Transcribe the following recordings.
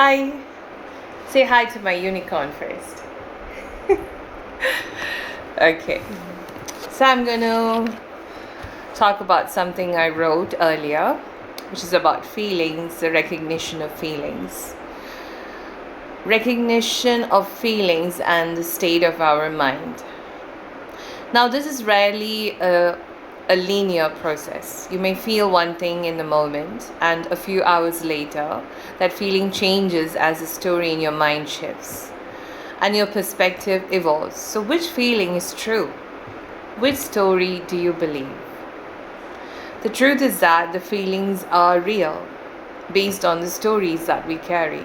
Hi. Say hi to my unicorn first. Okay. So I'm going to talk about something I wrote earlier, which is about feelings, the recognition of feelings. Recognition of feelings and the state of our mind. Now, this is rarely a linear process. You may feel one thing in the moment, and a few hours later, that feeling changes as the story in your mind shifts and your perspective evolves. So, which feeling is true? Which story do you believe? The truth is that the feelings are real, based on the stories that we carry.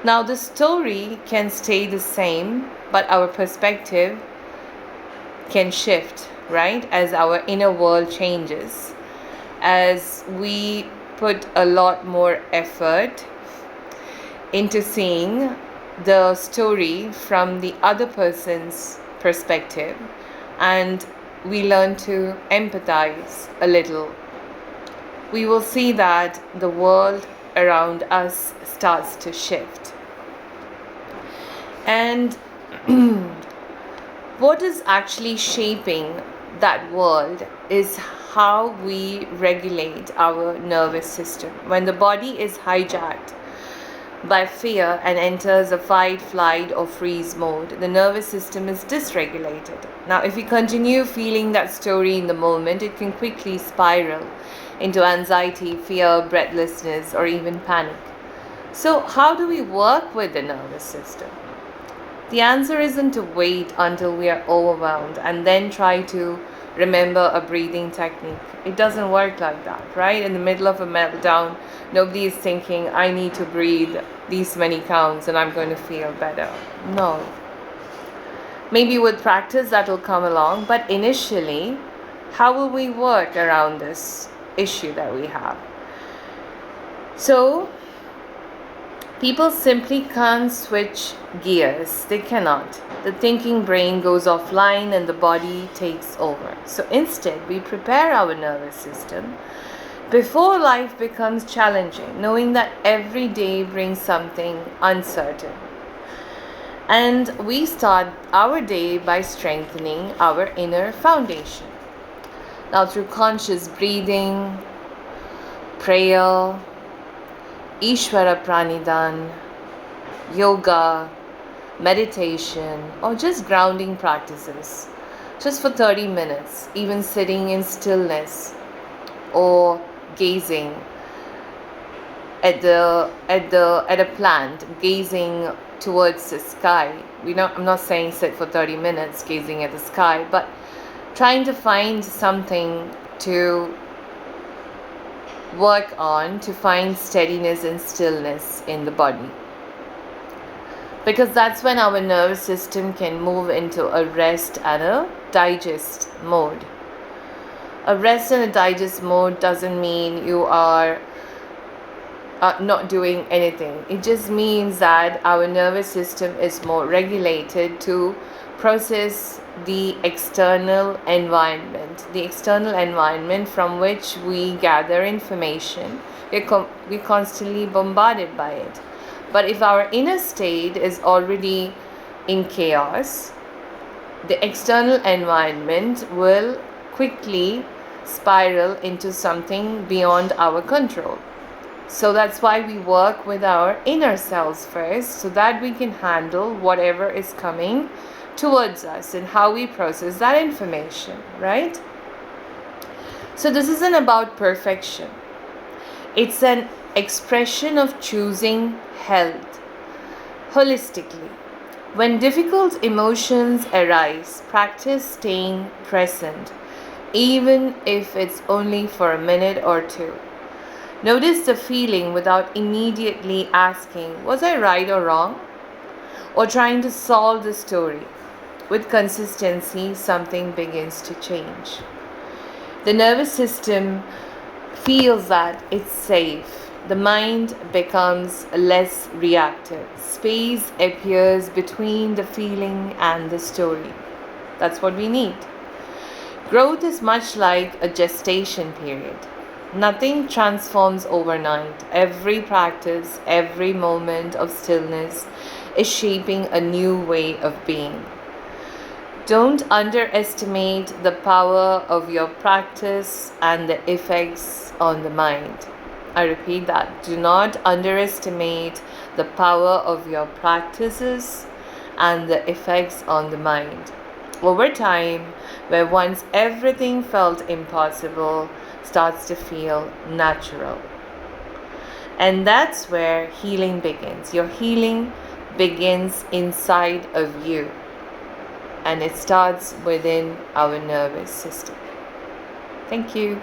Now, the story can stay the same, but our perspective can shift, right? As our inner world changes, as we put a lot more effort into seeing the story from the other person's perspective, and we learn to empathize a little, we will see that the world around us starts to shift. And what is actually shaping that world is how we regulate our nervous system. When the body is hijacked by fear and enters a fight, flight, or freeze mode, the nervous system is dysregulated. Now, if we continue feeling that story in the moment, it can quickly spiral into anxiety, fear, breathlessness, or even panic. So, how do we work with the nervous system? The answer isn't to wait until we are overwhelmed and then try to remember a breathing technique. It doesn't work like that, right? In the middle of a meltdown, nobody is thinking, I need to breathe these many counts and I'm going to feel better. No. Maybe with practice that will come along, but initially, how will we work around this issue that we have? So, people simply can't switch gears. They cannot. The thinking brain goes offline and the body takes over. So instead, we prepare our nervous system before life becomes challenging, knowing that every day brings something uncertain. And we start our day by strengthening our inner foundation. Now, through conscious breathing, prayer, Ishvara Pranidan, yoga, meditation, or just grounding practices, just for 30 minutes, even sitting in stillness or gazing at a plant, gazing towards the sky. I'm not saying sit for 30 minutes gazing at the sky, but trying to find something to work on to find steadiness and stillness in the body, because that's when our nervous system can move into a rest and a digest mode. A rest and a digest mode doesn't mean you are not doing anything. It just means that our nervous system is more regulated to process the external environment from which we gather information. We're constantly bombarded by it. But if our inner state is already in chaos, the external environment will quickly spiral into something beyond our control. So that's why we work with our inner selves first, so that we can handle whatever is coming towards us and how we process that information, right? So this isn't about perfection. It's an expression of choosing health holistically. When difficult emotions arise, practice staying present, even if it's only for a minute or two. Notice the feeling without immediately asking, was I right or wrong? Or trying to solve the story. With consistency, something begins to change. The nervous system feels that it's safe. The mind becomes less reactive. Space appears between the feeling and the story. That's what we need. Growth is much like a gestation period. Nothing transforms overnight. Every practice, every moment of stillness is shaping a new way of being. Don't underestimate the power of your practice and the effects on the mind. I repeat that. Do not underestimate the power of your practices and the effects on the mind. Over time, where once everything felt impossible starts to feel natural. And that's where healing begins. Your healing begins inside of you, and it starts within our nervous system. Thank you.